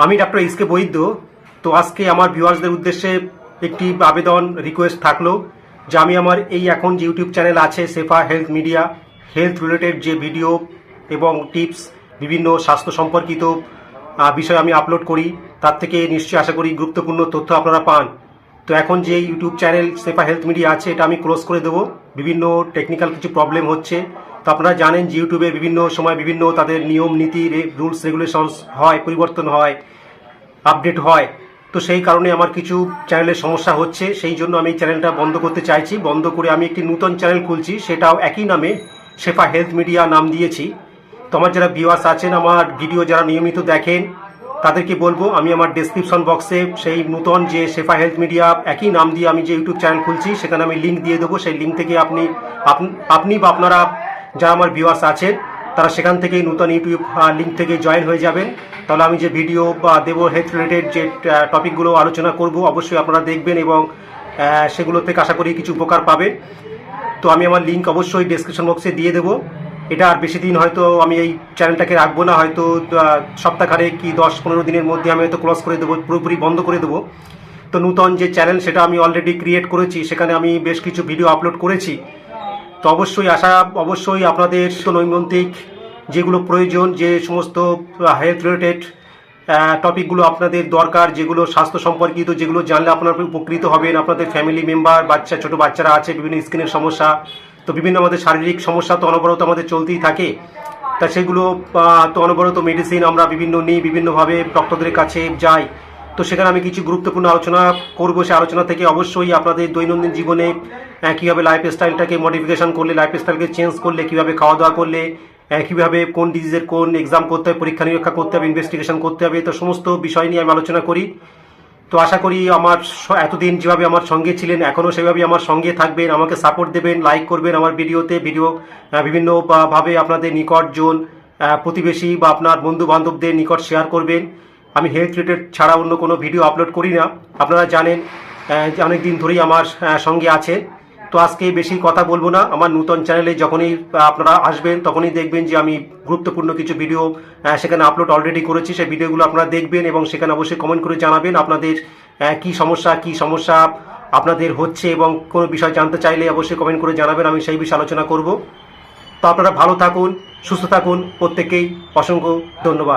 আমি doctor SK বৈদ্য। তো আজকে আমার ভিউয়ার্সদের উদ্দেশ্যে একটি আবেদন রিকোয়েস্ট থাকলো যে আমি আমার এই এখন যে ইউটিউব চ্যানেল আছে শেফা হেলথ মিডিয়া, হেলথ রিলেটেড যে ভিডিও এবং টিপস বিভিন্ন স্বাস্থ্য সম্পর্কিত বিষয় আমি আপলোড করি, তার থেকে নিশ্চয়ই আশা করি গুরুত্বপূর্ণ তথ্য আপনারা পান। তো এখন যে ইউটিউব চ্যানেল শেফা হেলথ মিডিয়া আছে এটা আমি ক্লোজ করে দেবো, বিভিন্ন টেকনিক্যাল কিছু প্রবলেম হচ্ছে। তো আপনারা জানেন যে ইউটিউবে বিভিন্ন সময় বিভিন্ন তাদের নিয়ম নীতি রুলস রেগুলেশনস হয়, পরিবর্তন হয়, আপডেট হয়। তো সেই কারণে আমার কিছু চ্যানেলের সমস্যা হচ্ছে, সেই জন্য আমি এই চ্যানেলটা বন্ধ করতে চাইছি। বন্ধ করে আমি একটি নতুন চ্যানেল খুলছি, সেটাও একই নামে শেফা হেলথ মিডিয়া নাম দিয়েছি। তো আমার যারা ভিউয়ার্স আছেন, আমার ভিডিও যারা নিয়মিত দেখেন, তাদেরকে বলবো আমি আমার ডেসক্রিপশন বক্সে সেই নতুন যে শেফা হেলথ মিডিয়া একই নাম দিয়ে আমি যে ইউটিউব চ্যানেল খুলছি সেখানে আমি লিঙ্ক দিয়ে দেবো। সেই লিঙ্ক থেকে আপনি বা আপনারা যারা আমার ভিউয়ার্স আছেন তারা সেখান থেকেই নতুন ইউটিউব লিঙ্ক থেকে জয়েন হয়ে যাবেন। তাহলে আমি যে ভিডিও বা দেবো হেলথ রিলেটেড যে টপিকগুলো আলোচনা করব অবশ্যই আপনারা দেখবেন এবং সেগুলো থেকে আশা করি কিছু উপকার পাবেন। তো আমি আমার লিঙ্ক অবশ্যই ডেসক্রিপশন বক্সে দিয়ে দেবো। এটা আর বেশি দিন হয়তো আমি এই চ্যানেলটাকে রাখবো না, হয়তো সপ্তাহখানেক কি 10-15 দিনের মধ্যে আমি হয়তো ক্লোজ করে দেবো, পুরোপুরি বন্ধ করে দেবো। তো নতুন যে চ্যানেল সেটা আমি অলরেডি ক্রিয়েট করেছি, সেখানে আমি বেশ কিছু ভিডিও আপলোড করেছি। তো অবশ্যই আপনাদের নৈমিত্তিক যেগুলো প্রয়োজন, যে সমস্ত হেলথ রিলেটেড টপিকগুলো আপনাদের দরকার, যেগুলো স্বাস্থ্য সম্পর্কিত, যেগুলো জানলে আপনারা উপকৃত হবেন, আপনাদের ফ্যামিলি মেম্বার ছোট বাচ্চারা আছে, বিভিন্ন স্কিনের সমস্যা, তো বিভিন্ন আমাদের শারীরিক সমস্যা তো অনবরত আমাদের চলতেই থাকে। তা সেগুলো তো অনবরত মেডিসিন আমরা বিভিন্ন নিই, বিভিন্নভাবে ডক্টরদের কাছে যাই। তো সেখানে আমি কিছু গুরুত্বপূর্ণ আলোচনা করবো। সে আলোচনা থেকে অবশ্যই আপনাদের দৈনন্দিন জীবনে কীভাবে লাইফস্টাইলটাকে মডিফিকেশন করলে, লাইফস্টাইলকে চেঞ্জ করলে, কীভাবে খাওয়া দাওয়া করলে, কীভাবে কোন ডিজিজের কোন এক্সাম করতে হবে, পরীক্ষা নিরীক্ষা করতে হবে, ইনভেস্টিগেশন করতে হবে, তো সমস্ত বিষয় নিয়ে আমি আলোচনা করি। তো আশা করি আমার এতদিন যেভাবে আমার সঙ্গে ছিলেন এখনও সেভাবেই আমার সঙ্গে থাকবেন, আমাকে সাপোর্ট দেবেন, লাইক করবেন আমার ভিডিও বিভিন্নভাবে আপনাদের নিকটজন, প্রতিবেশী বা আপনার বন্ধু বান্ধবদের নিকট শেয়ার করবেন। আমি হেলথ রিলেটেড ছাড়া অন্য কোনো ভিডিও আপলোড করি না, আপনারা জানেন যে অনেক দিন ধরেই আমার সঙ্গে আছেন। তো আজকে বেশি কথা বলবো না। আমার নতুন চ্যানেলে যখনই আপনারা আসবেন তখনই দেখবেন যে আমি গুরুত্বপূর্ণ কিছু ভিডিও সেখানে আপলোড অলরেডি করেছি। সেই ভিডিওগুলো আপনারা দেখবেন এবং সেখানে অবশ্যই কমেন্ট করে জানাবেন আপনাদের কি সমস্যা আপনাদের হচ্ছে, এবং কোনো বিষয় জানতে চাইলে অবশ্যই কমেন্ট করে জানাবেন, আমি সেই বিষয়ে আলোচনা করব। তো আপনারা ভালো থাকুন, সুস্থ থাকুন, প্রত্যেককেই অসংখ্য ধন্যবাদ।